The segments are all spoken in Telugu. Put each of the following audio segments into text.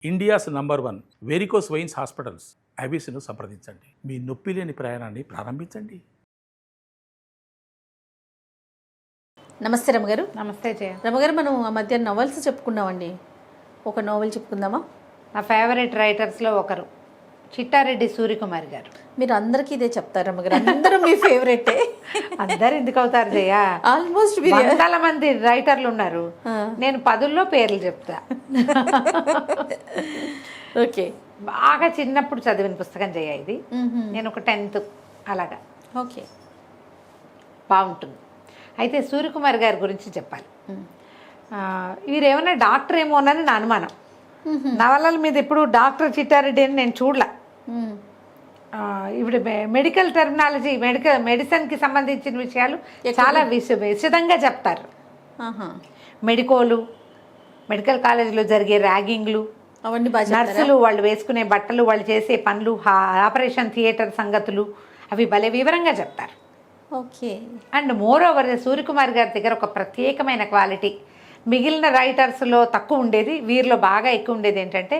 India's number 1 varicose veins hospitals ఐబీసీను సంప్రదించండి. మీ నొప్పి లేని ప్రయాణాన్ని ప్రారంభించండి. నమస్తే రమగారు. నమస్తే జయ. రమగారు, మనం ఆ మధ్య నవల్స్ చెప్పుకున్నామండి. ఒక నోవెల్ చెప్పుకుందామా? నా ఫేవరెట్ రైటర్స్లో ఒకరు చిట్టారెడ్డి సూర్యకుమార్ గారు. మీరు అందరికీ ఇదే చెప్తారు రమగారు, అందరూ మీ ఫేవరెటే. అందరు ఎందుకు అవుతారు జయ? ఆల్మోస్ట్ వందల మంది రైటర్లు ఉన్నారు, నేను 10లో పేర్లు చెప్తా. ఓకే. బాగా చిన్నప్పుడు చదివిన పుస్తకం జయ ఇది. నేను ఒక 10th అలాగా. ఓకే, బాగుంటుంది. అయితే సూర్యకుమార్ గారి గురించి చెప్పాలి. వీరేమన్నా డాక్టర్ ఏమోనని నా అనుమానం. నవలల మీద ఇప్పుడు డాక్టర్ చిట్టారెడ్డి అని నేను చూడలే. ఇప్పుడు మెడికల్ టెర్మినాలజీ, మెడిసిన్కి సంబంధించిన విషయాలు చాలా విశదంగా చెప్తారు. మెడికల్ కాలేజీలో జరిగే ర్యాగింగ్లు, అవన్నీ బాగా, నర్సులు వాళ్ళు వేసుకునే బట్టలు, వాళ్ళు చేసే పనులు, ఆపరేషన్ థియేటర్ సంగతులు, అవి భలే వివరంగా చెప్తారు. Okay. And more over Suryakumar గారి దగ్గర ఒక ప్రత్యేకమైన క్వాలిటీ మిగిలిన రైటర్స్లో తక్కువ ఉండేది, వీరిలో బాగా ఎక్కువ ఉండేది ఏంటంటే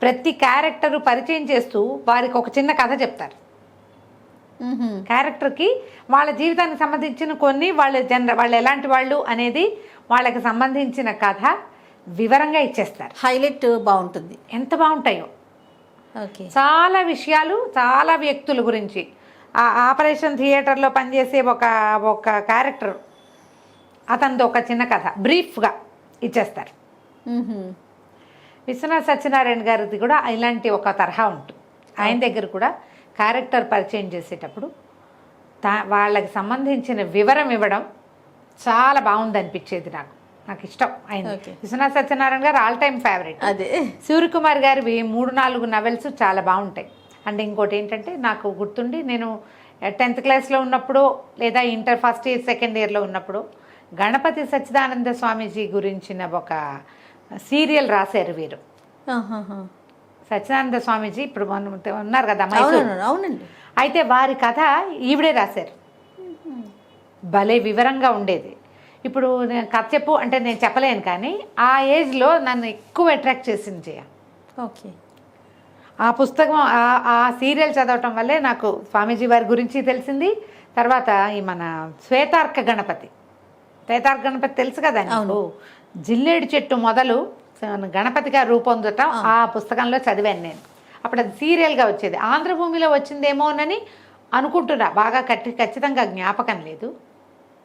ప్రతి క్యారెక్టరు పరిచయం చేస్తూ వారికి ఒక చిన్న కథ చెప్తారు. క్యారెక్టర్కి వాళ్ళ జీవితానికి సంబంధించిన కొన్ని, వాళ్ళు ఎలాంటి వాళ్ళు అనేది వాళ్ళకి సంబంధించిన కథ వివరంగా ఇచ్చేస్తారు. హైలైట్ బాగుంటుంది. ఎంత బాగుంటాయో. ఓకే. చాలా విషయాలు, చాలా వ్యక్తుల గురించి. ఆ ఆపరేషన్ థియేటర్లో పనిచేసే ఒక క్యారెక్టర్, అతనిది ఒక చిన్న కథ బ్రీఫ్గా ఇచ్చేస్తారు. విశ్వనాథ్ సత్యనారాయణ గారిది కూడా ఇలాంటి ఒక తరహా ఉంటుంది. ఆయన దగ్గర కూడా క్యారెక్టర్ పరిచయం చేసేటప్పుడు వాళ్ళకి సంబంధించిన వివరం ఇవ్వడం చాలా బాగుంది అనిపించేది నాకు ఇష్టం. ఆయన విశ్వనాథ్ సత్యనారాయణ గారు ఆల్ టైమ్ ఫేవరెట్. అదే. సూర్యకుమార్ గారివి 3-4 నవెల్స్ చాలా బాగుంటాయి. అండ్ ఇంకోటి ఏంటంటే నాకు గుర్తుండి, నేను 10th క్లాస్లో ఉన్నప్పుడు లేదా ఇంటర్ ఫస్ట్ ఇయర్ సెకండ్ ఇయర్లో ఉన్నప్పుడు గణపతి సచ్చిదానంద స్వామీజీ గురించిన ఒక సీరియల్ రాశారు వీరు. సచ్చిదానంద స్వామీజీ ఇప్పుడు ఉన్నారు కదా మైసూర్. అవునండి. అయితే వారి కథ ఈవిడే రాశారు. భలే వివరంగా ఉండేది. ఇప్పుడు నేను కథ చెప్పు అంటే నేను చెప్పలేను, కానీ ఆ ఏజ్లో నన్ను ఎక్కువ అట్రాక్ట్ చేసింది జయ. ఓకే. ఆ పుస్తకం, ఆ సీరియల్ చదవటం వల్లే నాకు స్వామీజీ వారి గురించి తెలిసింది. తర్వాత ఈ మన శ్వేతార్క గణపతి తెలుసు కదా నాకు. జిల్లేడు చెట్టు మొదలు గణపతిగా రూపొందటం ఆ పుస్తకంలో చదివాను నేను. అప్పుడు అది సీరియల్గా వచ్చేది. ఆంధ్రభూమిలో వచ్చిందేమోనని అనుకుంటున్నా, బాగా ఖచ్చితంగా జ్ఞాపకం లేదు.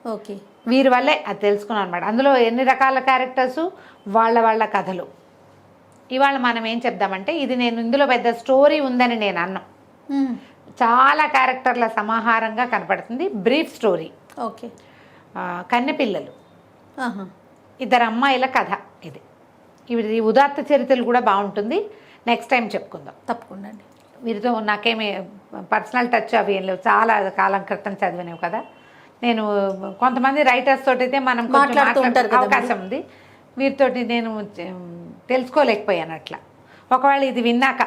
ఓకే. వీరి వల్లే అది తెలుసుకున్నాను అనమాట. అందులో ఎన్ని రకాల క్యారెక్టర్సు, వాళ్ళ కథలు. ఇవాళ మనం ఏం చెప్దామంటే, ఇది నేను ఇందులో పెద్ద స్టోరీ ఉందని నేను అన్నాం. చాలా క్యారెక్టర్ల సమాహారంగా కనపడుతుంది. Brief story. ఓకే. కన్నెపిల్లలు, 2 అమ్మాయిల కథ ఇది. ఇవి ఉదాత్త చరిత్రలు కూడా బాగుంటుంది. నెక్స్ట్ టైం చెప్పుకుందాం తప్పకుండా. వీరితో నాకేమి పర్సనల్ టచ్ అవి ఏం లేవు, చాలా కాలం క్రితం చదివినవి కదా. నేను కొంతమంది రైటర్స్ తోటి అయితే మనం అవకాశం ఉంది, వీరితోటి నేను తెలుసుకోలేకపోయాను అట్లా. ఒకవేళ ఇది విన్నాక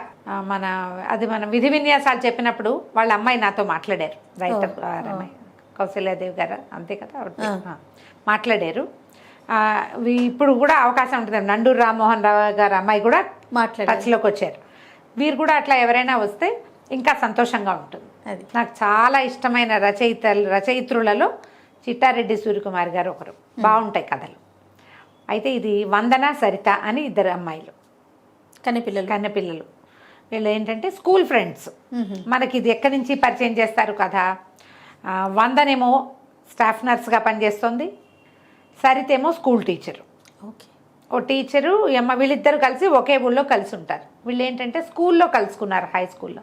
మన విధి విన్యాసాలు చెప్పినప్పుడు వాళ్ళ అమ్మాయి నాతో మాట్లాడారు, రైటర్ కౌశల్యాదేవి గారు, అంతే కదా, మాట్లాడారు. ఇప్పుడు కూడా అవకాశం ఉంటుంది. నండూరు రామ్మోహన్ రావు గారు అమ్మాయి కూడా టచ్లోకి వచ్చారు. వీరు కూడా అట్లా ఎవరైనా వస్తే ఇంకా సంతోషంగా ఉంటుంది. అది నాకు చాలా ఇష్టమైన రచయిత్రులలో చిట్టారెడ్డి సూర్యకుమార్ గారు ఒకరు. బాగుంటాయి కథలు. అయితే ఇది వందన, సరిత అని 2 అమ్మాయిలు, కన్నెపిల్లలు. వీళ్ళు ఏంటంటే స్కూల్ ఫ్రెండ్స్. మనకి ఇది ఎక్కడి నుంచి పరిచయం చేస్తారు కదా. వందనేమో స్టాఫ్ నర్స్గా పనిచేస్తుంది, సరితేమో స్కూల్ టీచరు. ఓకే. ఓ టీచరు వీళ్ళిద్దరు కలిసి ఒకే ఊళ్ళో కలిసి ఉంటారు. వీళ్ళు ఏంటంటే స్కూల్లో కలుసుకున్నారు, హై స్కూల్లో.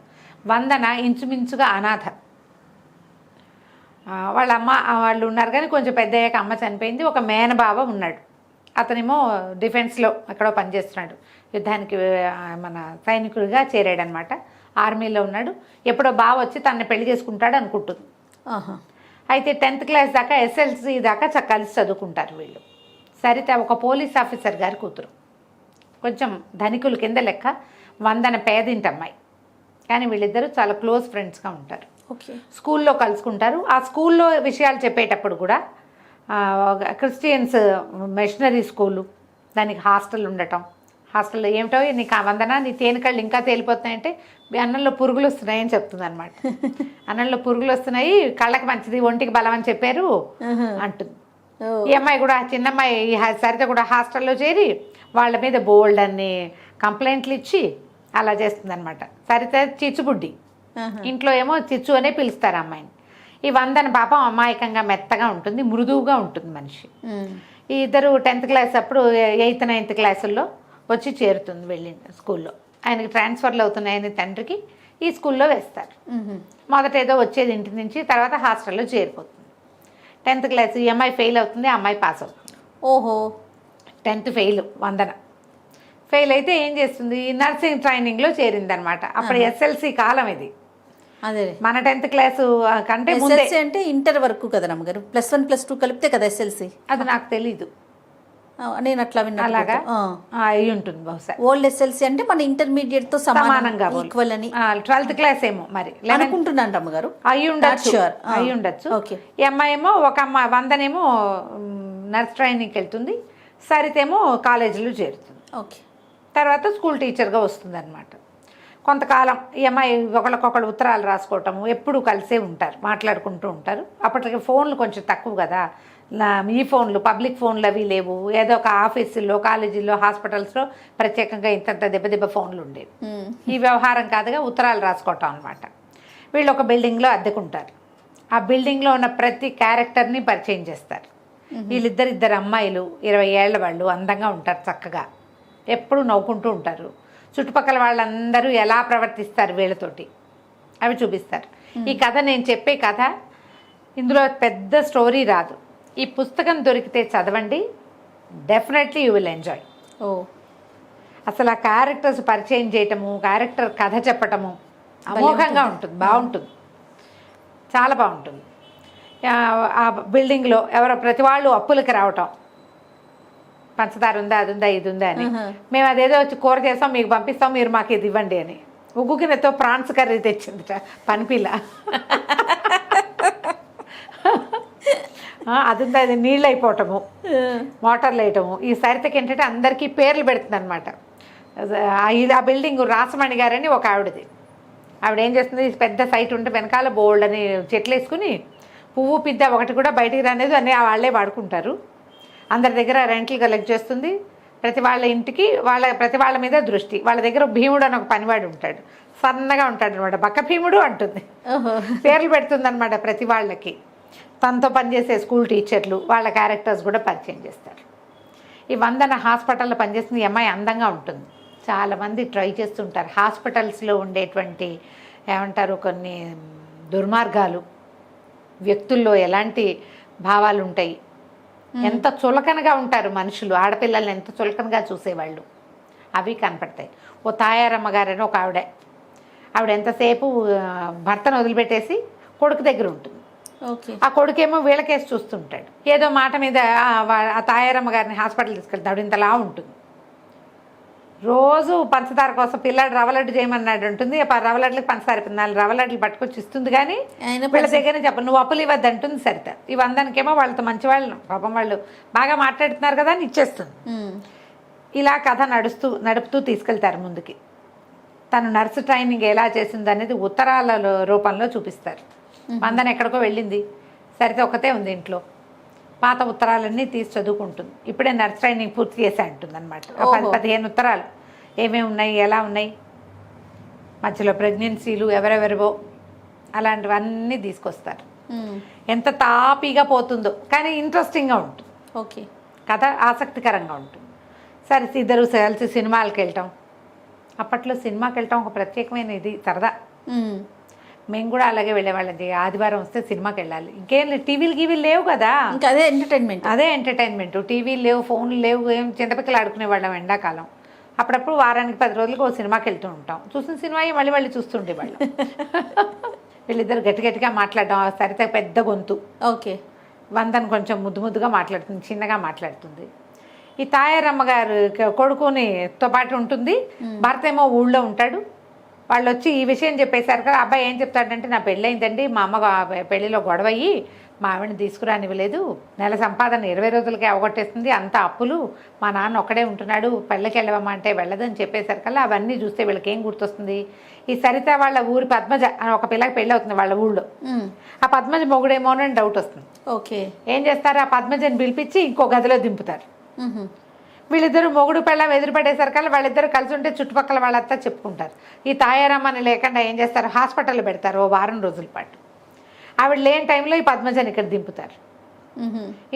వందన ఇంచుమించుగా అనాథ. వాళ్ళ అమ్మ వాళ్ళు ఉన్నారు, కానీ కొంచెం పెద్ద అయ్యాక అమ్మ చనిపోయింది. ఒక మేనబావ ఉన్నాడు, అతనేమో డిఫెన్స్లో ఎక్కడో పనిచేస్తున్నాడు. యుద్ధానికి మన సైనికుడిగా చేరాడనమాట. ఆర్మీలో ఉన్నాడు. ఎప్పుడో బావ వచ్చి తనని పెళ్లి చేసుకుంటాడు అనుకుంటుంది. అయితే 10th క్లాస్ దాకా, SLC దాకా కలిసి చదువుకుంటారు వీళ్ళు. సరిత ఒక పోలీస్ ఆఫీసర్ గారి కూతురు, కొంచెం ధనికుల కింద లెక్క. వందన పేదింటి అమ్మాయి, కానీ వీళ్ళిద్దరూ చాలా క్లోజ్ ఫ్రెండ్స్గా ఉంటారు. ఓకే. స్కూల్లో కలుసుకుంటారు. ఆ స్కూల్లో విషయాలు చెప్పేటప్పుడు కూడా క్రిస్టియన్స్ మిషనరీ స్కూలు, దానికి హాస్టల్ ఉండటం, హాస్టల్లో ఏమిటో నీకు ఆ వందన నీ తేనెకళ్ళు ఇంకా తేలిపోతున్నాయంటే మీ అన్నంలో పురుగులు వస్తున్నాయని చెప్తుంది అనమాట. అన్నంలో పురుగులు వస్తున్నాయి, కళ్ళకి మంచిది, ఒంటికి బలం అని చెప్పారు అంటుంది. ఈ అమ్మాయి కూడా, చిన్నమ్మాయి సరిత కూడా హాస్టల్లో చేరి వాళ్ళ మీద బోల్డ్ అన్ని కంప్లైంట్లు ఇచ్చి అలా చేస్తుంది అనమాట. సరిత చిచ్చుబుడ్డి, ఇంట్లో ఏమో చిచ్చు అనే పిలుస్తారు అమ్మాయిని. ఈ వందన పాపం అమాయకంగా మెత్తగా ఉంటుంది, మృదువుగా ఉంటుంది మనిషి. ఈ ఇద్దరు 10th క్లాస్ అప్పుడు 8th 9th క్లాసుల్లో వచ్చి చేరుతుంది వెళ్ళి స్కూల్లో. ఆయనకి ట్రాన్స్ఫర్లు అవుతున్నాయని తండ్రికి ఈ స్కూల్లో వేస్తారు. మొదట ఏదో వచ్చేది ఇంటి నుంచి, తర్వాత హాస్టల్లో చేరిపోతుంది. 10th క్లాస్ ఈ అమ్మాయి ఫెయిల్ అవుతుంది, ఆ అమ్మాయి పాస్ అవుతుంది. ఓహో, 10th ఫెయిల్ వందన. ఫెయిల్ అయితే ఏం చేస్తుంది, నర్సింగ్ ట్రైనింగ్లో చేరిందనమాట. అప్పుడు SLC కాలం ఇది. అదే మన 10th క్లాసు కంటే ముందే. SLC అంటే ఇంటర్ వరకు కదా నమ్మగారు, +1 +2 కలిపితే కదా SLC. అది నాకు తెలీదు, నేను అట్లా విన్నా. అలాగా అయి ఉంటుంది బహుశా. ఓల్డ్ SLC అంటే మన ఇంటర్మీడియట్ తో సమానంగా ఈక్వల్ అని. 12th క్లాస్ ఏమో మరి అనుకుంటున్నాను రమ్మగారు, అయి ఉండొచ్చు. ఈ అమ్మాయి ఏమో ఒక అమ్మాయి వందనేమో నర్స్ ట్రైనింగ్కి వెళ్తుంది, సరితేమో కాలేజీలో చేరుతుంది. ఓకే. తర్వాత స్కూల్ టీచర్గా వస్తుంది అనమాట. కొంతకాలం ఈ అమ్మాయి ఒకళ్ళకొకళ్ళు ఉత్తరాలు రాసుకోవటము, ఎప్పుడు కలిసే ఉంటారు, మాట్లాడుకుంటూ ఉంటారు. అప్పటికి ఫోన్లు కొంచెం తక్కువ కదా, ఈ ఫోన్లు పబ్లిక్ ఫోన్లు అవి లేవు. ఏదో ఒక ఆఫీసుల్లో, కాలేజీల్లో, హాస్పిటల్స్లో ప్రత్యేకంగా ఇంత దెబ్బ ఫోన్లు ఉండేవి. ఈ వ్యవహారం కాదుగా ఉత్తరాలు రాసుకోవటం అనమాట. వీళ్ళు ఒక బిల్డింగ్లో అద్దెకుంటారు. ఆ బిల్డింగ్లో ఉన్న ప్రతి క్యారెక్టర్ని పరిచయం చేస్తారు. వీళ్ళిద్దరు అమ్మాయిలు 20 ఏళ్ల వాళ్ళు, అందంగా ఉంటారు, చక్కగా ఎప్పుడు నవ్వుకుంటూ ఉంటారు. చుట్టుపక్కల వాళ్ళందరూ ఎలా ప్రవర్తిస్తారు వీళ్ళతోటి అవి చూపిస్తారు. ఈ కథ నేను చెప్పే కథ, ఇందులో పెద్ద స్టోరీ రాదు. ఈ పుస్తకం దొరికితే చదవండి, డెఫినెట్లీ యూ విల్ ఎంజాయ్. అసలు ఆ క్యారెక్టర్స్ పరిచయం చేయటము, క్యారెక్టర్ కథ చెప్పటము అమోఘంగా ఉంటుంది, బాగుంటుంది, చాలా బాగుంటుంది. ఆ బిల్డింగ్లో ఎవరో ప్రతి వాళ్ళు అప్పులకి రావటం, పంచదార ఉందా, అది ఉందా, ఇది ఉందా అని. మేము అదేదో వచ్చి కూర చేస్తాం, మీకు పంపిస్తాం, మీరు మాకు ఇది ఇవ్వండి అని. ఉగ్గు గిన్నెతో ప్రాన్స్ కర్రీ తెచ్చిందిట పనిపిల్ల. అది ఉందా, అది నీళ్ళు అయిపోవటము, మోటార్లు వేయటము. ఈ సరితకి ఏంటంటే అందరికీ పేర్లు పెడుతుంది అనమాట. ఆ బిల్డింగ్ రాసమణి గారని ఒక ఆవిడది. ఆవిడ ఏం చేస్తుంది, పెద్ద సైట్ ఉంటే వెనకాల బోల్డ్ అని చెట్లు వేసుకుని పువ్వు పిద్ద ఒకటి కూడా బయటికి రానేది అని వాళ్ళే వాడుకుంటారు. అందరి దగ్గర రెంట్లు కలెక్ట్ చేస్తుంది. ప్రతి వాళ్ళ ఇంటికి ప్రతి వాళ్ళ మీద దృష్టి. వాళ్ళ దగ్గర భీముడు అని ఒక పనివాడు ఉంటాడు, సన్నగా ఉంటాడు అనమాట, బక్క భీముడు అంటుంది. పేర్లు పెడుతుంది అనమాట ప్రతి వాళ్ళకి. తనతో పనిచేసే స్కూల్ టీచర్లు, వాళ్ళ క్యారెక్టర్స్ కూడా పరిచయం చేస్తారు. ఈ వందన హాస్పిటల్లో పనిచేస్తుంది. ఈ అమ్మాయి అందంగా ఉంటుంది. చాలామంది ట్రై చేస్తుంటారు. హాస్పిటల్స్లో ఉండేటువంటి ఏమంటారు, కొన్ని దుర్మార్గాలు, వ్యక్తుల్లో ఎలాంటి భావాలు ఉంటాయి, ఎంత చులకనగా ఉంటారు మనుషులు, ఆడపిల్లల్ని ఎంత చులకనగా చూసేవాళ్ళు, అవి కనపడతాయి. ఓ తాయారమ్మ గారని ఒక ఆవిడ ఎంతసేపు భర్తను వదిలిపెట్టేసి కొడుకు దగ్గర ఉంటుంది. ఆ కొడుకేమో వీళ్ళకేసి చూస్తుంటాడు. ఏదో మాట మీద ఆ తాయారమ్మ గారిని హాస్పిటల్ తీసుకెళ్తాడు. ఆవిడ ఇంతలా ఉంటుంది. రోజు పంచదార కోసం పిల్లాడు రవ్వలడ్డు చేయమన్నాడు ఉంటుంది. రవ్వలడ్లకి పంచదార 4 రవ్వలడ్లు పట్టుకొచ్చి ఇస్తుంది. కానీ వీళ్ళ దగ్గరనే చెప్ప, నువ్వు అప్పులు ఇవ్వద్దు అంటుంది సరిత. ఈ వందనికేమో వాళ్ళతో మంచి వాళ్ళు, పాపం వాళ్ళు బాగా మాట్లాడుతున్నారు కదా అని ఇచ్చేస్తుంది. ఇలా కథ నడుపుతూ తీసుకెళ్తారు ముందుకి. తను నర్సు ట్రైనింగ్ ఎలా చేసింది అనేది ఉత్తరాల రూపంలో చూపిస్తారు. వందన ఎక్కడికో వెళ్ళింది, సరిత ఒక్కతే ఉంది ఇంట్లో. పాత ఉత్తరాలన్నీ తీసి చదువుకుంటుంది. ఇప్పుడే నర్స్ ట్రైనింగ్ పూర్తి చేసి అంటుంది అనమాట. 10-15 ఉత్తరాలు ఏమేమి ఉన్నాయి, ఎలా ఉన్నాయి, మధ్యలో ప్రెగ్నెన్సీలు, ఎవరెవరివో అలాంటివన్నీ తీసుకొస్తారు. ఎంత తాపీగా పోతుందో, కానీ ఇంట్రెస్టింగ్గా ఉంటుంది. ఓకే, కథ ఆసక్తికరంగా ఉంటుంది. సరే, ఇద్దరు కలిసి సినిమాలకు వెళ్ళటం. అప్పట్లో సినిమాకి వెళ్ళటం ఒక ప్రత్యేకమైన ఇది, సరదా. మేము కూడా అలాగే వెళ్ళేవాళ్ళది. ఆదివారం వస్తే సినిమాకి వెళ్ళాలి. ఇంకేం టీవీలు లేవు కదా, ఇంకా అదే ఎంటర్టైన్మెంట్. టీవీలు లేవు, ఫోన్లు లేవు, ఏం చింతపిక్కలు ఆడుకునేవాళ్ళం ఎండాకాలం. అప్పుడప్పుడు వారానికి 10 రోజులకు ఒక సినిమాకి వెళ్తూ ఉంటాం. చూసిన సినిమా మళ్ళీ చూస్తుండేవాళ్ళం. వీళ్ళిద్దరు గట్టిగా మాట్లాడడం. సరిత పెద్ద గొంతు. ఓకే. వందన కొంచెం ముద్దుగా మాట్లాడుతుంది, చిన్నగా మాట్లాడుతుంది. ఈ తాయారమ్మ గారు కొడుకునితో పాటు ఉంటుంది. భర్త ఏమో ఊళ్ళో ఉంటాడు. వాళ్ళు వచ్చి ఈ విషయం చెప్పేశారు కదా. అబ్బాయి ఏం చెప్తాడంటే, నా పెళ్ళయిందండి, మా అమ్మ పెళ్ళిలో గొడవ అయ్యి మా ఆవిడని తీసుకురానివ్వలేదు, నెల సంపాదన 20 రోజులకే అవగొట్టేస్తుంది, అంత అప్పులు, మా నాన్న ఒక్కడే ఉంటున్నాడు, పెళ్ళకి వెళ్ళవమ్మా అంటే వెళ్ళదని చెప్పేసరికల్లా అవన్నీ చూస్తే వీళ్ళకి ఏం గుర్తొస్తుంది, ఈ సరిత వాళ్ళ ఊరి పద్మజ అని ఒక పిల్లకి పెళ్ళి అవుతుంది వాళ్ళ ఊళ్ళో. ఆ పద్మజ మొగుడేమోనని డౌట్ వస్తుంది. ఓకే. ఏం చేస్తారు, ఆ పద్మజని పిలిపించి ఇంకో గదిలో దింపుతారు. వీళ్ళిద్దరు మొగుడు పెళ్ళం ఎదురుపడేసరికల్లా వాళ్ళిద్దరు కలిసి ఉంటే చుట్టుపక్కల వాళ్ళంతా చెప్పుకుంటారు. ఈ తాయారమ్మని లేకుండా ఏం చేస్తారు, హాస్పిటల్లో పెడతారు ఓ వారం రోజుల పాటు. ఆవిడ లేని టైంలో ఈ పద్మజని ఇక్కడ దింపుతారు.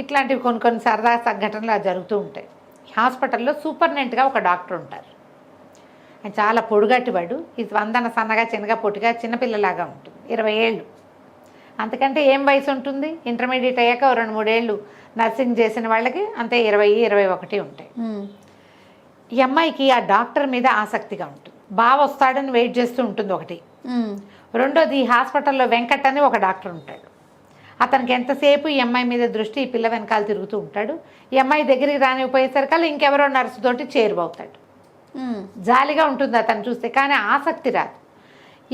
ఇట్లాంటివి కొన్ని సరదా సంఘటనలు జరుగుతూ ఉంటాయి. హాస్పిటల్లో సూపర్నెంట్గా ఒక డాక్టర్ ఉంటారు. ఆయన చాలా పొడుగట్టివాడు. ఇది వందన సన్నగా చిన్నగా పొట్టిగా చిన్నపిల్లలాగా ఉంటుంది. 20 ఏళ్ళు, అంతకంటే ఏం వయసు ఉంటుంది. ఇంటర్మీడియట్ అయ్యాక 2-3 ఏళ్ళు నర్సింగ్ చేసిన వాళ్ళకి అంతే 20-21 ఉంటాయి. ఈ అమ్మాయికి ఆ డాక్టర్ మీద ఆసక్తిగా ఉంటుంది. బాగా వస్తాడని వెయిట్ చేస్తూ ఉంటుంది ఒకటి. రెండోది, ఈ హాస్పిటల్లో వెంకట్ అని ఒక డాక్టర్ ఉంటాడు. అతనికి ఎంతసేపు ఈ అమ్మాయి మీద దృష్టి, ఈ పిల్ల వెనకాల తిరుగుతూ ఉంటాడు. ఈ అమ్మాయి దగ్గరికి రానిపోయేసరికల్లా ఇంకెవరో నర్సు తోటి చేరువవుతాడు. జాలిగా ఉంటుంది అతను చూస్తే, కానీ ఆసక్తి రాదు.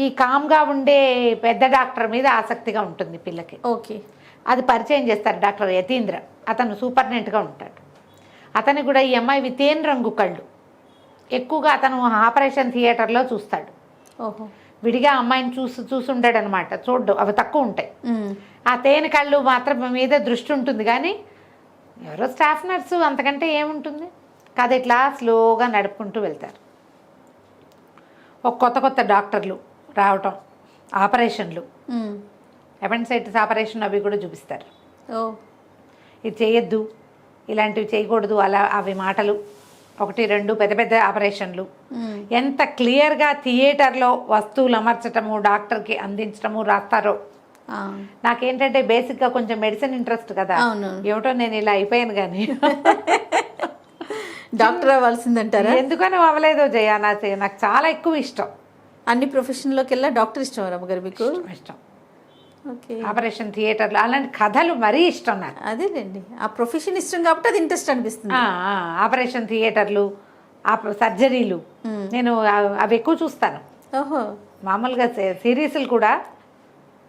ఈ కామ్గా ఉండే పెద్ద డాక్టర్ మీద ఆసక్తిగా ఉంటుంది పిల్లకి. ఓకే. అది పరిచయం చేస్తారు డాక్టర్ యతీంద్ర. అతను సూపర్నెంట్గా ఉంటాడు. అతనికి కూడా ఈ అమ్మాయి తేనె రంగు కళ్ళు ఎక్కువగా అతను ఆపరేషన్ థియేటర్లో చూస్తాడు. ఓహో. విడిగా అమ్మాయిని చూసుండాడు అనమాట. చూడ్డు, అవి తక్కువ ఉంటాయి. ఆ తేనె కళ్ళు మాత్రం మీద దృష్టి ఉంటుంది, కానీ ఎవరో స్టాఫ్ నర్సు, అంతకంటే ఏముంటుంది. కథ ఇట్లా స్లోగా నడుపుకుంటూ వెళ్తారు. ఒక కొత్త డాక్టర్లు రావటం, ఆపరేషన్లు, అపెండిసైటిస్ ఆపరేషన్ అవి కూడా చూపిస్తారు. ఇది చేయొద్దు, ఇలాంటివి చేయకూడదు, అలా అవి మాటలు 1-2 పెద్ద ఆపరేషన్లు. ఎంత క్లియర్గా థియేటర్లో వస్తువులు అమర్చటము, డాక్టర్కి అందించటము రాస్తారో. నాకేంటంటే బేసిక్గా కొంచెం మెడిసిన్ ఇంట్రెస్ట్ కదా, ఏమిటో నేను ఇలా అయిపోయాను. కానీ డాక్టర్ అవ్వాల్సిందంటారా? ఎందుకని అవ్వలేదో జయ, నాకు చాలా ఎక్కువ ఇష్టం. అన్ని ప్రొఫెషన్లోకి వెళ్ళా డాక్టర్ ఇష్టం రమ్మగారు మీకు? ఇష్టం. ఓకే. ఆపరేషన్ థియేటర్లు అలాంటి కథలు మరీ ఇష్టం నాకు. అదేలేండి, ఆ ప్రొఫెషన్ ఇష్టం కాబట్టి అది ఇంట్రెస్ట్ అనిపిస్తుంది. ఆపరేషన్ థియేటర్లు, సర్జరీలు నేను అవి ఎక్కువ చూస్తాను. ఓహో. మామూలుగా సిరీస్లు కూడా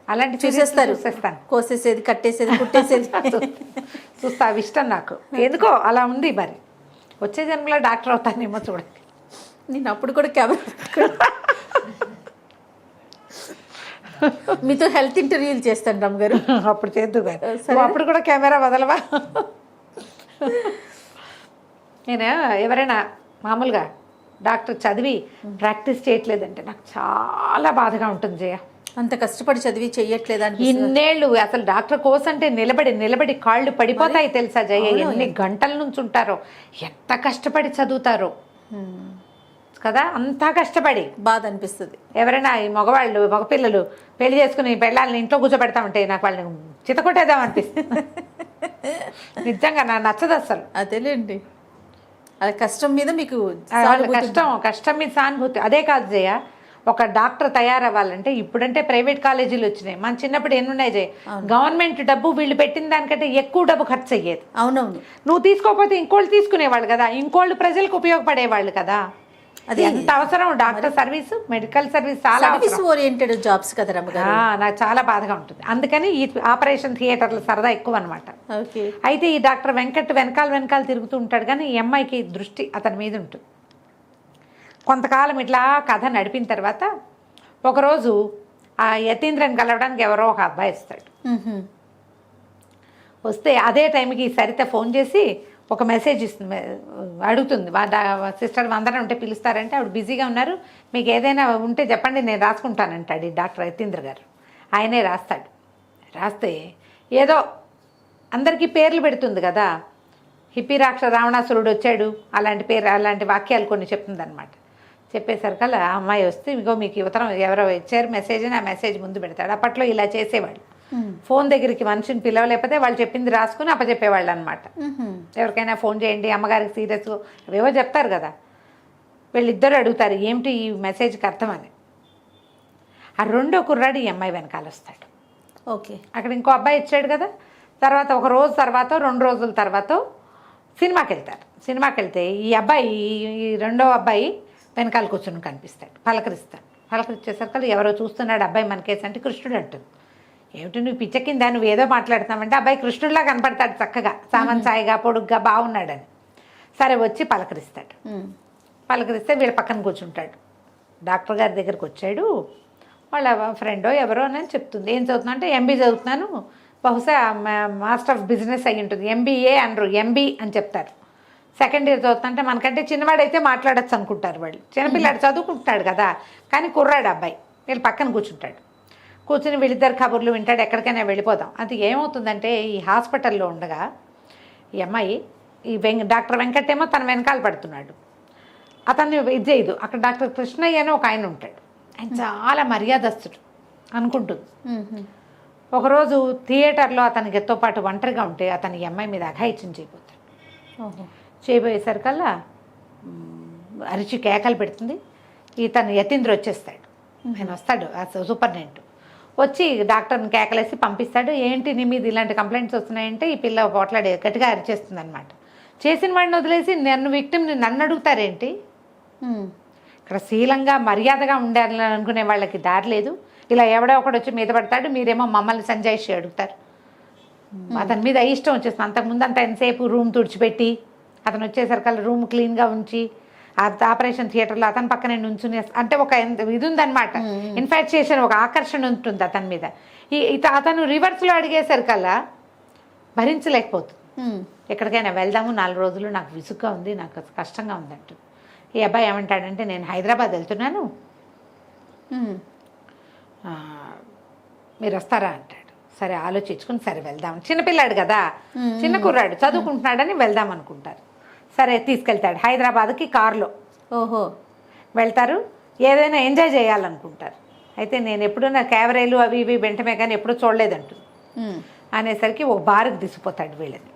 అలాంటి చూసేస్తారు, చూసేస్తాను. కోసేసేది, కట్టేసేది, కుట్టేసేది చూస్తా, అవి ఇష్టం నాకు. ఎందుకో అలా ఉంది. మరి వచ్చే జన్మలో డాక్టర్ అవుతానేమో చూడండి. నేను అప్పుడు కూడా కెమెరా మీతో హెల్త్ ఇంటర్వ్యూలు చేస్తాను రమ్మగారు. అప్పుడు చేద్దు గారు, అప్పుడు కూడా కెమెరా వదలవా? నేను ఎవరైనా మామూలుగా డాక్టర్ చదివి ప్రాక్టీస్ చేయట్లేదంటే నాకు చాలా బాధగా ఉంటుంది జయ. అంత కష్టపడి చదివి చెయ్యట్లేదా? ఇన్నేళ్ళు అసలు డాక్టర్ కోసం అంటే నిలబడి కాళ్ళు పడిపోతాయి తెలుసా జయ. ఎన్ని గంటల నుంచి ఉంటారో, ఎంత కష్టపడి చదువుతారో కదా. అంతా కష్టపడి బాధ అనిపిస్తుంది. ఎవరైనా ఈ మగపిల్లలు పెళ్లి చేసుకుని పెళ్ళాలని ఇంట్లో కూర్చోబెడతామంటే నాకు వాళ్ళని చితకొట్టేద్దాం అనిపిస్తుంది. నిజంగా నాకు నచ్చదు అసలు. అదేలేండి, అది కష్టం మీద మీకు కష్టం మీద సానుభూతి. అదే కాదు జయ, ఒక డాక్టర్ తయారవ్వాలంటే ఇప్పుడంటే ప్రైవేట్ కాలేజీలు వచ్చినాయి. మన చిన్నప్పుడు ఎన్నున్నాయి జయ. గవర్నమెంట్ డబ్బు వీళ్ళు పెట్టిన దానికంటే ఎక్కువ డబ్బు ఖర్చు అయ్యేది. అవునవును. నువ్వు తీసుకోకపోతే ఇంకోళ్ళు తీసుకునేవాళ్ళు కదా, ఇంకోళ్ళు ప్రజలకు ఉపయోగపడేవాళ్ళు కదా. అది ఎంత అవసరం డాక్టర్ సర్వీస్, మెడికల్ సర్వీస్ చాలా ఓరియంటెడ్ జాబ్స్ కదా రమ్మగారు. నాకు చాలా బాధగా ఉంటుంది. అందుకని ఈ ఆపరేషన్ థియేటర్లు సరదా ఎక్కువ అనమాట. అయితే ఈ డాక్టర్ వెంకట్ వెనకాల తిరుగుతూ ఉంటాడు, కానీ ఈ అమ్మాయికి దృష్టి అతని మీద ఉంటుంది. కొంతకాలం ఇట్లా కథ నడిపిన తర్వాత ఒకరోజు ఆ యతీంద్రని కలవడానికి ఎవరో ఒక అబ్బాయి వస్తాడు. వస్తే అదే టైంకి సరిత ఫోన్ చేసి ఒక మెసేజ్ ఇస్తుంది, అడుగుతుంది. సిస్టర్ అందరం ఉంటే పిలుస్తారంటే ఆవిడ బిజీగా ఉన్నారు, మీకు ఏదైనా ఉంటే చెప్పండి నేను రాసుకుంటానంటాడు ఈ డాక్టర్ యతీంద్ర గారు. ఆయనే రాస్తాడు. రాస్తే ఏదో అందరికీ పేర్లు పెడుతుంది కదా, హిప్పిరాక్ష రావణాసురుడు వచ్చాడు అలాంటి వాక్యాలు కొన్ని చెప్తుంది అనమాట. చెప్పేసరికల్లా ఆ అమ్మాయి వస్తే ఇగో మీకు యువతరం ఎవరో ఇచ్చారు మెసేజ్ అని ఆ మెసేజ్ ముందు పెడతాడు. అప్పట్లో ఇలా చేసేవాళ్ళు. ఫోన్ దగ్గరికి మనిషిని పిలవలేకపోతే వాళ్ళు చెప్పింది రాసుకుని అప్పచెప్పేవాళ్ళు అనమాట. ఎవరికైనా ఫోన్ చేయండి, అమ్మగారికి సీరియస్ అవేవో చెప్తారు కదా. వీళ్ళిద్దరు అడుగుతారు ఏమిటి ఈ మెసేజ్కి అర్థం అని. ఆ రెండో కుర్రాడు ఈ అమ్మాయి వెనకాల వస్తాడు. ఓకే. అక్కడ ఇంకో అబ్బాయి ఇచ్చాడు కదా. తర్వాత ఒక రోజు తర్వాత 2 రోజుల తర్వాత సినిమాకి వెళ్తారు. సినిమాకి వెళ్తే ఈ అబ్బాయి, ఈ రెండో అబ్బాయి వెనకాల కూర్చొని కనిపిస్తాడు. పలకరిస్తాడు. పలకరించేసరికి ఎవరో చూస్తున్నాడు అబ్బాయి మనకేసి అంటే కృష్ణుడు అంటుంది. ఏమిటి నువ్వు పిచ్చకిందా, నువ్వు ఏదో మాట్లాడుతున్నావంటే అబ్బాయి కృష్ణుడిలా కనపడతాడు చక్కగా, సామంచాయిగా పొడుగ్గా బాగున్నాడని. సరే వచ్చి పలకరిస్తాడు. పలకరిస్తే వీళ్ళ పక్కన కూర్చుంటాడు. డాక్టర్ గారి దగ్గరికి వచ్చాడు, వాళ్ళ ఫ్రెండో ఎవరో అని చెప్తుంది. ఏం చదువుతున్నా అంటే ఎంబీ చదువుతున్నాను, బహుశా మాస్టర్ ఆఫ్ బిజినెస్ అయ్యి ఉంటుంది, ఎంబీఏ అనరు, ఎంబీ అని చెప్తారు. సెకండ్ ఇయర్ చదువుతుంటే మనకంటే చిన్నవాడైతే మాట్లాడచ్చు అనుకుంటారు వాళ్ళు. చిన్నపిల్లాడు చదువుకుంటున్నాడు కదా, కానీ కుర్రాడు అబ్బాయి వీళ్ళు పక్కన కూర్చుంటాడు. కూర్చుని వీళ్ళిద్దరు కబుర్లు వింటాడు, ఎక్కడికైనా వెళ్ళిపోదాం. అది ఏమవుతుందంటే ఈ హాస్పిటల్లో ఉండగా ఈ అమ్మాయి ఈ డాక్టర్ వెంకట్ ఏమో తన వెనకాల పడుతున్నాడు, అతన్ని ఇది చేయదు. అక్కడ డాక్టర్ కృష్ణయ్య అని ఒక ఆయన ఉంటాడు, ఆయన చాలా మర్యాదస్తుడు అనుకుంటుంది. ఒకరోజు థియేటర్లో అతనికి ఎత్తో పాటు ఒంటరిగా ఉంటే అతని ఈ అమ్మాయి మీద అఘాయిత్యం చేయబోతాడు. చేయబోయేసరికల్లా అరిచి కేకలు పెడుతుంది. ఇతను యతీంద్ర వచ్చేస్తాడు, ఆయన వస్తాడు సూపరింటెండెంట్ వచ్చి డాక్టర్ని కేకలేసి పంపిస్తాడు. ఏంటి నీ మీద ఇలాంటి కంప్లైంట్స్ వస్తున్నాయంటే ఈ పిల్ల పోట్లాడే గట్టిగా అరిచేస్తుంది అనమాట. చేసిన వాడిని వదిలేసి నన్ను విక్టిమ్ని నన్ను అడుగుతారేంటి? ఇక్కడ శీలంగా మర్యాదగా ఉండాలని అనుకునే వాళ్ళకి దారి లేదు. ఇలా ఎవడో ఒకడు వచ్చి మీద పడతాడు, మీరేమో మమ్మల్ని సంజాయిషి అడుగుతారు. అతని మీద ఇష్టం వచ్చేస్తుంది. అంతకుముందు అంతా ఎంతసేపు రూమ్ తుడిచిపెట్టి అతను వచ్చేసరికల్లా రూమ్ క్లీన్గా ఉంచి ఆపరేషన్ థియేటర్లో అతని పక్కనే నుంచుని అంటే ఒక ఇది ఉందన్నమాట, ఇన్ఫాక్చుయేషన్, ఒక ఆకర్షణ ఉంటుంది అతని మీద. అతను రివర్స్లో అడిగేసరికల్లా భరించలేకపోతుంది. ఎక్కడికైనా వెళ్దాము 4 రోజులు, నాకు విసుగ్గా ఉంది, నాకు కష్టంగా ఉంది అంటుంది. ఈ అబ్బాయి ఏమంటాడంటే నేను హైదరాబాద్ వెళ్తున్నాను, మీరు వస్తారా అంటాడు. సరే ఆలోచించుకుని సరే వెళ్దాం, చిన్నపిల్లాడు కదా, చిన్న కుర్రాడు చదువుకుంటున్నాడని వెళ్దాం అనుకుంటారు. సరే తీసుకెళ్తాడు హైదరాబాద్కి కారులో. ఓహో వెళ్తారు, ఏదైనా ఎంజాయ్ చేయాలనుకుంటారు. అయితే నేను ఎప్పుడైనా క్యావరేలు అవి ఇవి వెంటనే కానీ ఎప్పుడూ చూడలేదంటుంది. అనేసరికి ఒక బార్కి తీసుకుపోతాడు వీళ్ళని,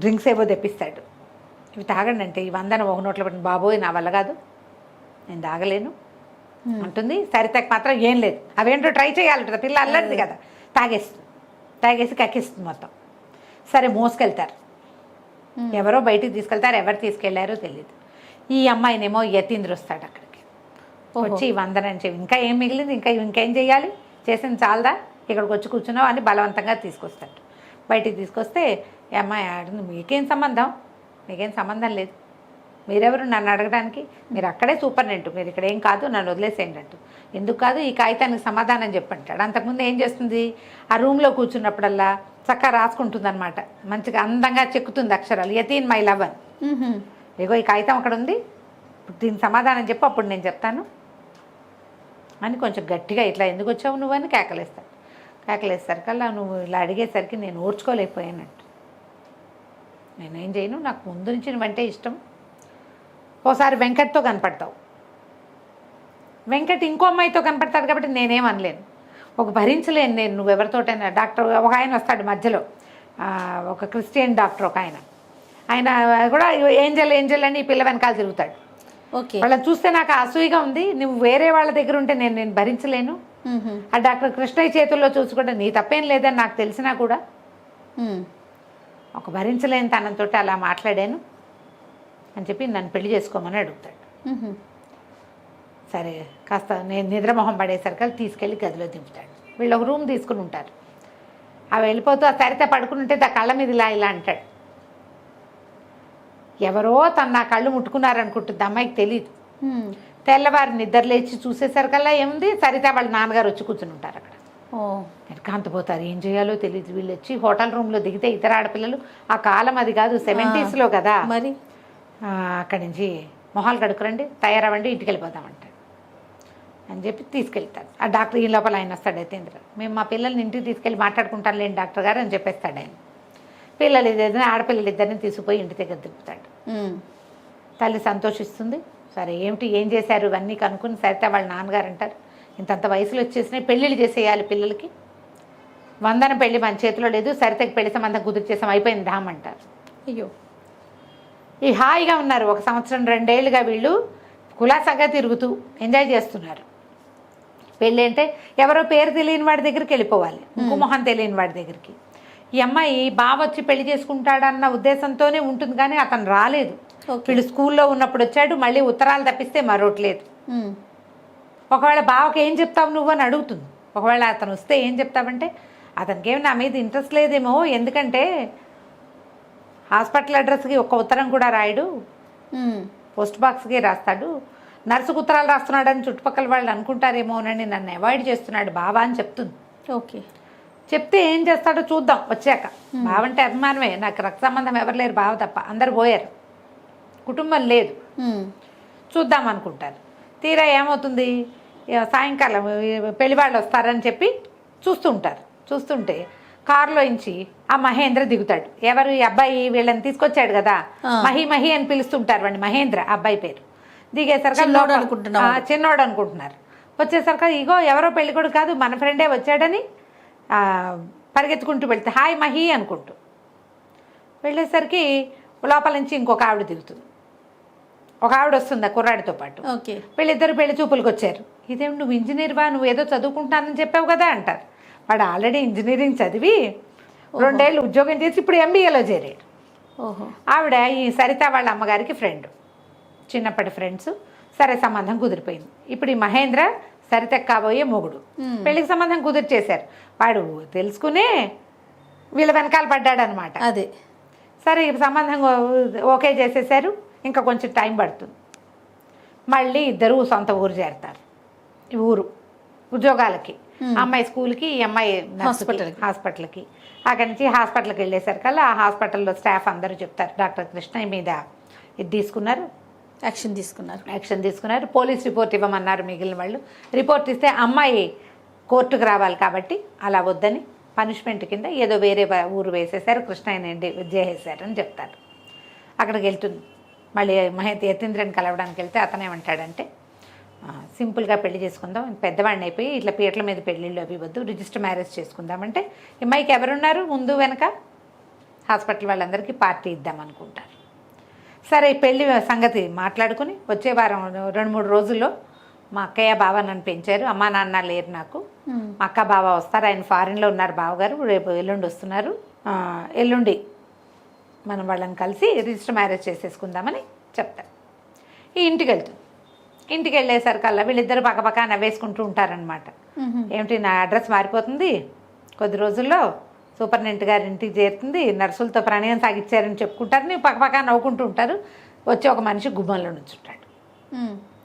డ్రింక్స్ ఏవో తెప్పిస్తాడు. ఇవి తాగండి అంటే ఈ 100 ఒక నోట్లో పెట్టిన, బాబోయ్ నా వల్ల కాదు, నేను తాగలేను అంటుంది. సరితకు మాత్రం ఏం లేదు, అవేంటో ట్రై చేయాలంటుంది, పిల్ల అల్లరిది కదా, తాగేసి కక్కిస్తుంది మొత్తం. సరే మోసుకెళ్తారు, ఎవరో బయటికి తీసుకెళ్తారు, ఎవరు తీసుకెళ్లారో తెలియదు. ఈ అమ్మాయినేమో యతీంద్ర వస్తాడు అక్కడికి వచ్చి 100 అని చెప్పి, ఇంకా ఏం మిగిలింది, ఇంకేం చేయాలి, చేసింది చాలదా, ఇక్కడికి వచ్చి కూర్చున్నావు అని బలవంతంగా తీసుకొస్తాడు. బయటికి తీసుకొస్తే ఈ అమ్మాయి ఆడుంది, మీకేం సంబంధం లేదు, మీరెవరు నన్ను అడగడానికి, మీరు అక్కడే సూపరింటెండెంట్, మీరు ఇక్కడ ఏం కాదు, నన్ను వదిలేసేయండి అంటూ. ఎందుకు కాదు, ఈ కాగితానికి సమాధానం చెప్పంటాడు. అంతకుముందు ఏం చేస్తుంది, ఆ రూమ్లో కూర్చున్నప్పుడల్లా చక్కగా రాసుకుంటుంది అనమాట, మంచిగా అందంగా చెక్కుతుంది అక్షరాలు, యతీన్ మై లవర్, ఇగో ఈ కాగితం అక్కడ ఉంది, దీనికి సమాధానం చెప్పు, అప్పుడు నేను చెప్తాను అని కొంచెం గట్టిగా, ఇట్లా ఎందుకు వచ్చావు నువ్వు అని కేకలేసరికల్లా నువ్వు ఇలా అడిగేసరికి నేను ఓర్చుకోలేకపోయానట్టు. నేనేం చేయను, నాకు ముందు నుంచి నువ్వంటే ఇష్టం. ఓసారి వెంకట్తో కనపడతావు, వెంకట్ ఇంకో అమ్మాయితో కనపడతాడు కాబట్టి నేనేం అనలేను, ఒక భరించలేను నేను నువ్వెవరితోటైనా. డాక్టర్ ఒక ఆయన వస్తాడు మధ్యలో, ఒక క్రిస్టియన్ డాక్టర్ ఒక ఆయన కూడా ఏంజల్ అని ఈ పిల్ల వెనకాల తిరుగుతాడు. ఓకే, వాళ్ళని చూస్తే నాకు అసూయగా ఉంది, నువ్వు వేరే వాళ్ళ దగ్గర ఉంటే నేను భరించలేను. ఆ డాక్టర్ కృష్ణయ్య చేతుల్లో చూసి కూడా నీ తప్పేం లేదని నాకు తెలిసినా కూడా ఒక భరించలేని తనంతో అలా మాట్లాడాను అని చెప్పి నన్ను పెళ్లి చేసుకోమని అడుగుతాడు. సరే కాస్త నేను నిద్రమొహం పడేసరికి తీసుకెళ్ళి గదిలో దింపుతాడు. వీళ్ళు ఒక రూమ్ తీసుకుని ఉంటారు. అవి వెళ్ళిపోతూ ఆ సరిత పడుకుని ఉంటే ఆ కళ్ళ మీద ఇలా అంటాడు. ఎవరో తను నా కళ్ళు ముట్టుకున్నారనుకుంటుంది, అమ్మాయికి తెలియదు. తెల్లవారి నిద్ర లేచి చూసేసరికల్లా ఏముంది, సరిత వాళ్ళ నాన్నగారు వచ్చి కూర్చుని ఉంటారు అక్కడ. కాంతపోతారు, ఏం చేయాలో తెలియదు. వీళ్ళు వచ్చి హోటల్ రూమ్లో దిగితే ఇతర ఆడపిల్లలు, ఆ కాలం అది కాదు 70s కదా మరి, అక్కడి నుంచి మొహాలు కడుక్కురండి, తయారవ్వండి, ఇంటికి వెళ్ళిపోతామంటారు అని చెప్పి తీసుకెళ్తారు. ఆ డాక్టర్ ఈ లోపల ఆయన వస్తాడు యతీంద్ర, మేము మా పిల్లల్ని ఇంటికి తీసుకెళ్ళి మాట్లాడుకుంటాను లేండి డాక్టర్ గారు అని చెప్పేస్తాడు ఆయన. పిల్లలు ఇద్దరిని, ఆడపిల్లలు ఇద్దరిని తీసుకుపోయి ఇంటి దగ్గర దింపుతాడు. తల్లి సంతోషిస్తుంది. సరే ఏం చేశారు ఇవన్నీ కనుక్కుని సరితే వాళ్ళ నాన్నగారు అంటారు, ఇంతంత వయసులో వచ్చేసినాయి, పెళ్ళిళ్ళు చేసేయాలి పిల్లలకి, 100 పెళ్ళి మన చేతిలో లేదు, సరితకి పెళ్లి సంబంధం కుదురు చేసాం, అయిపోయింది ధామ్ అంటారు. అయ్యో, ఈ హాయిగా ఉన్నారు 1 సంవత్సరం 2 ఏళ్ళుగా వీళ్ళు కులాసాగా తిరుగుతూ ఎంజాయ్ చేస్తున్నారు. పెళ్ళి అంటే ఎవరో పేరు తెలియని వాడి దగ్గరికి వెళ్ళిపోవాలి, ఇంకో మొహం తెలియని వాడి దగ్గరికి. ఈ అమ్మాయి బావ వచ్చి పెళ్లి చేసుకుంటాడన్న ఉద్దేశంతోనే ఉంటుంది, కానీ అతను రాలేదు. వీళ్ళు స్కూల్లో ఉన్నప్పుడు వచ్చాడు, మళ్ళీ ఉత్తరాలు తప్పిస్తే మరొకట్లేదు. ఒకవేళ బావకి ఏం చెప్తావు నువ్వు అని అడుగుతుంది. ఒకవేళ అతను వస్తే ఏం చెప్తావంటే అతనికి ఏమి నా మీద ఇంట్రెస్ట్ లేదేమో, ఎందుకంటే హాస్పిటల్ అడ్రస్కి ఒక ఉత్తరం కూడా రాయడు, పోస్ట్ బాక్స్కి రాస్తాడు, నర్సుకు ఉత్తరాలు రాస్తున్నాడని చుట్టుపక్కల వాళ్ళు అనుకుంటారేమోనని నన్ను అవాయిడ్ చేస్తున్నాడు బావా అని చెప్తుంది. ఓకే. చెప్తే ఏం చేస్తాడో చూద్దాం వచ్చాక. బావ అంటే అభిమానమే, నాకు రక్త సంబంధం ఎవరు లేరు, బావ తప్ప, అందరు పోయారు, కుటుంబం లేదు, చూద్దాం అనుకుంటారు. తీరా ఏమవుతుంది, సాయంకాలం పెళ్లి వాళ్ళు వస్తారని చెప్పి చూస్తుంటే కారులో ఇంచి ఆ మహేంద్ర దిగుతాడు. ఎవరు, ఈ అబ్బాయి వీళ్ళని తీసుకొచ్చాడు కదా, మహి అని పిలుస్తుంటారు వాడిని, మహేంద్ర అబ్బాయి పేరు. దిగేసరికి చిన్నోడు అనుకుంటున్నారు. వచ్చేసరికి ఇగో ఎవరో పెళ్ళికొడు కాదు మన ఫ్రెండే వచ్చాడని పరిగెత్తుకుంటూ వెళ్తే హాయ్ మహి అనుకుంటూ వెళ్ళేసరికి లోపల నుంచి ఇంకొక ఆవిడ దిగుతుంది. ఒక ఆవిడ వస్తుంది ఆ కుర్రాడితో పాటు. ఓకే. వీళ్ళిద్దరు పెళ్లి చూపులకు వచ్చారు. ఇదేమి నువ్వు ఇంజనీర్వా, నువ్వు ఏదో చదువుకుంటానని చెప్పావు కదా అంటారు. వాడు ఆల్రెడీ ఇంజనీరింగ్ చదివి 2 ఏళ్ళు ఉద్యోగం చేసి ఇప్పుడు MBAలో చేరాడు. ఆవిడ ఈ సరిత వాళ్ళ అమ్మగారికి ఫ్రెండ్, చిన్నప్పటి ఫ్రెండ్స్. సరే సంబంధం కుదిరిపోయింది. ఇప్పుడు ఈ మహేంద్ర సరిత కాబోయే మొగుడు, పెళ్లికి సంబంధం కుదిర్చేశారు. వాడు తెలుసుకునే వీళ్ళ వెనకాల పడ్డాడు అనమాట. అదే. సరే ఈ సంబంధం ఓకే చేసేసారు, ఇంకా కొంచెం టైం పడుతుంది. మళ్ళీ ఇద్దరు సొంత ఊరు చేరతారు. ఈ ఊరు ఉద్యోగాలకి, అమ్మాయి స్కూల్కి, ఈ అమ్మాయి హాస్పిటల్కి. అక్కడి నుంచి హాస్పిటల్కి వెళ్ళేసరికల్లా ఆ హాస్పిటల్లో స్టాఫ్ అందరూ చెప్తారు డాక్టర్ కృష్ణ మీద ఇది తీసుకున్నారు, యాక్షన్ తీసుకున్నారు, పోలీస్ రిపోర్ట్ ఇవ్వమన్నారు మిగిలిన వాళ్ళు. రిపోర్ట్ ఇస్తే అమ్మాయి కోర్టుకు రావాలి కాబట్టి అలా వద్దని పనిష్మెంట్ కింద ఏదో వేరే ఊరు వేసేసారు, కృష్ణయ్యని చేసేసారు అని చెప్తారు. అక్కడికి వెళ్తుంది. మళ్ళీ యతీంద్రని కలవడానికి వెళ్తే అతనేమంటాడంటే సింపుల్గా పెళ్లి చేసుకుందాం, పెద్దవాడిని అయిపోయి ఇట్లా పీటల మీద పెళ్ళిళ్ళు అవి వద్దు, రిజిస్టర్ మ్యారేజ్ చేసుకుందామంటే అమ్మాయికి ఎవరున్నారు ముందు వెనక, హాస్పిటల్ వాళ్ళందరికీ పార్టీ ఇద్దాం అనుకుంటారు. సరే పెళ్లి సంగతి మాట్లాడుకుని వచ్చే వారం 2-3 రోజుల్లో మా అక్కయ్య బావ నన్ను పెంచారు, అమ్మా నాన్న లేరు నాకు, మా అక్క బావ వస్తారు, ఆయన ఫారిన్లో ఉన్నారు బావగారు, రేపు ఎల్లుండి వస్తున్నారు, ఎల్లుండి మనం వాళ్ళని కలిసి రిజిస్టర్ మ్యారేజ్ చేసేసుకుందామని చెప్తారు. ఈ ఇంటికి వెళ్తుంది. ఇంటికి వెళ్ళేసరికల్లా వీళ్ళిద్దరు పక్కపక్క నవ్వేసుకుంటూ ఉంటారనమాట. ఏమిటి నా అడ్రస్ మారిపోతుంది, కొద్ది రోజుల్లో సూపరింటెండెంట్ గారి ఇంటికి చేరుతుంది, నర్సులతో ప్రణయం సాగించారని చెప్పుకుంటారు, నేను పక్కపక్క నవ్వుకుంటూ ఉంటారు. వచ్చి ఒక మనిషి గుమ్మంలో నుంచుంటాడు.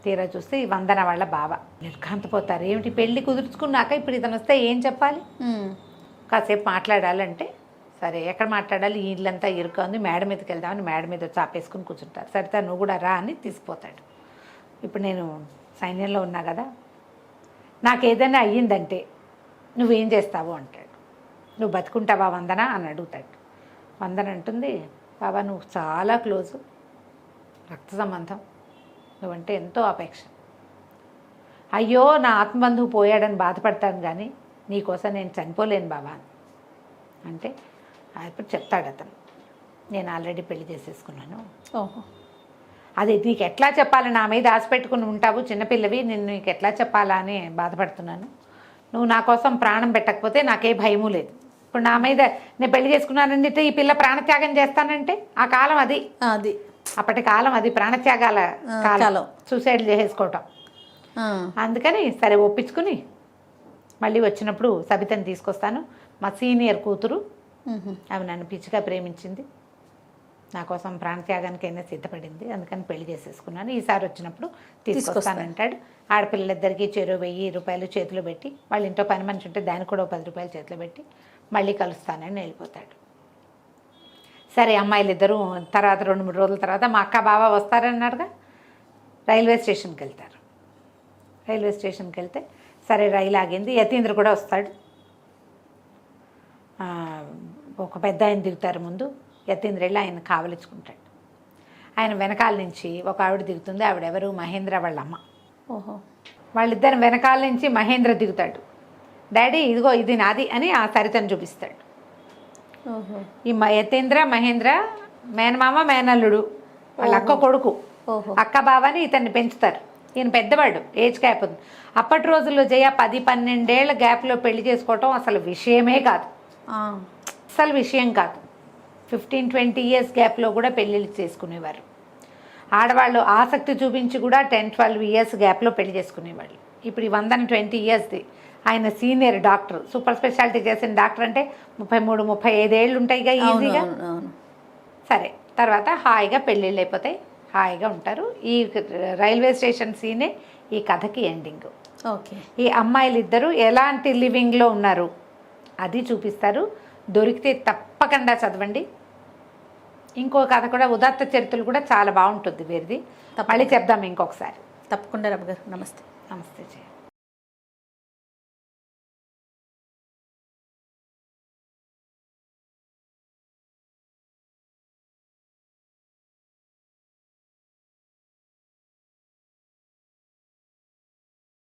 తీరా చూస్తే ఈ వందన వాళ్ళ బావ. నిర్ఘాంతపోతారు, ఏమిటి పెళ్ళి కుదుర్చుకున్నాక ఇప్పుడు ఇతను వస్తే ఏం చెప్పాలి, కాసేపు మాట్లాడాలంటే సరే ఎక్కడ మాట్లాడాలి, ఈ ఇల్లంతా ఇరుక ఉంది, మేడ మీదకి వెళ్దామని మేడ మీద చాపేసుకుని కూర్చుంటారు. సరితా నువ్వు కూడా రా అని తీసుకుపోతాడు. ఇప్పుడు నేను సైన్యంలో ఉన్నా కదా, నాకు ఏదైనా అయ్యిందంటే నువ్వేం చేస్తావు అంటాడు. నువ్వు బతుకుంటావా వందన అని అడుగుతాడు. వందన అంటుంది, బాబా నువ్వు చాలా క్లోజు, రక్త సంబంధం, నువ్వంటే ఎంతో అపేక్ష, అయ్యో నా ఆత్మబంధువు పోయాడని బాధపడతాను కానీ నీకోసం నేను చనిపోలేను బాబా అంటే అప్పుడు చెప్తాడు అతను, నేను ఆల్రెడీ పెళ్లి చేసేసుకున్నాను. ఓహో. అది నీకు ఎట్లా చెప్పాలి, నా మీద ఆశ పెట్టుకుని ఉంటావు, చిన్నపిల్లవి, నేను నీకు ఎట్లా చెప్పాలా అని బాధపడుతున్నాను. నువ్వు నా కోసం ప్రాణం పెట్టకపోతే నాకే భయము లేదు. ఇప్పుడు నా మీద నేను పెళ్లి చేసుకున్నానంటే ఈ పిల్ల ప్రాణత్యాగం చేస్తానంటే ఆ కాలం అది అప్పటి కాలం అది, ప్రాణత్యాగాల కాలం, సూసైడ్ చేసేసుకోవటం. అందుకని సరే ఒప్పించుకుని మళ్ళీ వచ్చినప్పుడు సబితని తీసుకొస్తాను, మా సీనియర్ కూతురు, ఆమె నన్ను పిచ్చిగా ప్రేమించింది, నా కోసం ప్రాణత్యాగానికైనా సిద్ధపడింది, అందుకని పెళ్లి చేసేసుకున్నాను, ఈసారి వచ్చినప్పుడు తీసుకొస్తానంటాడు. ఆడపిల్లలిద్దరికీ చెరో 1000 రూపాయలు చేతిలో పెట్టి, వాళ్ళ ఇంట్లో పని మనిషి ఉంటే దానికి కూడా 10 రూపాయలు చేతిలో పెట్టి మళ్ళీ కలుస్తానని వెళ్ళిపోతాడు. సరే అమ్మాయిలు ఇద్దరు తర్వాత 2-3 రోజుల తర్వాత మా అక్క బావ వస్తారన్నారుగా, రైల్వే స్టేషన్కి వెళ్తారు. రైల్వే స్టేషన్కి వెళ్తే సరే రైలు ఆగింది, యతీంద్ర కూడా వస్తాడు. ఒక పెద్ద ఆయన దిగుతారు ముందు, యతీంద్ర వెళ్ళి ఆయన కావలించుకుంటాడు. ఆయన వెనకాల నుంచి ఒక ఆవిడ దిగుతుంది, ఆవిడెవరు, మహేంద్ర వాళ్ళ అమ్మ. ఓహో. వాళ్ళిద్దరు వెనకాల నుంచి మహేంద్ర దిగుతాడు. డాడీ ఇదిగో ఇది నాది అని ఆ సరితను చూపిస్తాడు. ఓహో. ఈ యతీంద్ర మహేంద్ర మేనమామ మేనల్లుడు, వాళ్ళ అక్క కొడుకు. అక్క బావని ఇతన్ని పెంచుతారు. ఈయన పెద్దవాడు, ఏజ్ గ్యాప్ ఉంది. అప్పటి రోజుల్లో 10-12 ఏళ్ల గ్యాప్లో పెళ్లి చేసుకోవటం అసలు విషయమే కాదు, అసలు విషయం కాదు. 15-20 ఇయర్స్ గ్యాప్లో కూడా పెళ్ళిళ్ళు చేసుకునేవారు. ఆడవాళ్ళు ఆసక్తి చూపించి కూడా 10-12 ఇయర్స్ గ్యాప్లో పెళ్లి చేసుకునేవాళ్ళు. ఇప్పుడు ఈ 120 ఇయర్స్ది ఆయన సీనియర్ డాక్టర్, సూపర్ స్పెషాలిటీ చేసిన డాక్టర్ అంటే 33-35 ఏళ్ళు ఉంటాయిగా ఈజీగా. అవును. సరే, తర్వాత హాయిగా పెళ్ళిళ్ళు అయిపోతాయి, హాయిగా ఉంటారు. ఈ రైల్వే స్టేషన్ సీనే ఈ కథకి ఎండింగ్. ఓకే. ఈ అమ్మాయిలు ఇద్దరు ఎలాంటి లివింగ్లో ఉన్నారు అది చూపిస్తారు. దొరికితే తప్పకుండా చదవండి. ఇంకో కథ కూడా, ఉదాత్త చరిత్రలు కూడా చాలా బాగుంటుంది వీరిది. మళ్ళీ చెప్దాం ఇంకొకసారి. తప్పకుండా రమ్య గారు. నమస్తే. నమస్తే జయ.